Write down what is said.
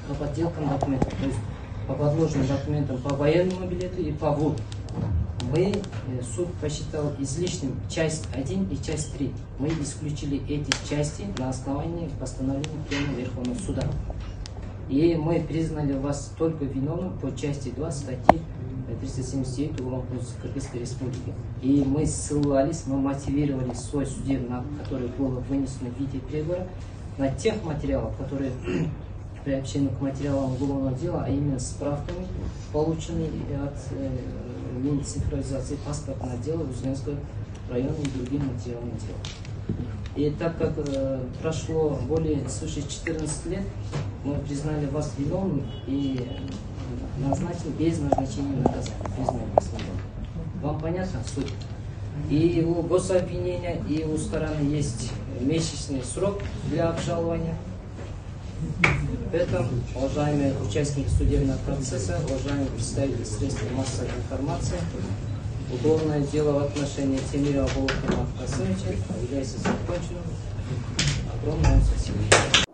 по подделкам документов, то есть по подложенным документам по военному билету и по ВУД. Суд посчитал излишним часть 1 и часть 3. Мы исключили эти части на основании постановления Пленума Верховного Суда. И мы признали вас только виновным по части 2 статьи 379 Уголовного кодекса Кыргызской Республики. И мы ссылались, мы мотивировали свой судебный акт, который был вынесен в виде приговора, на тех материалах, которые приобщены к материалам уголовного дела, а именно справками, полученными от Минцифровизации паспортного отдела Узенского района и другим материалам дела. И так как прошло более свыше 14 лет, мы признали вас виновным и назначили без назначения наказания. Признали вас виновным. Вам понятно суть? И у гособвинения, и у стороны есть месячный срок для обжалования. Поэтому, уважаемые участники судебного процесса, уважаемые представители средств массовой информации, уголовное дело в отношении Темира Абулкина является законченным. Огромное вам спасибо.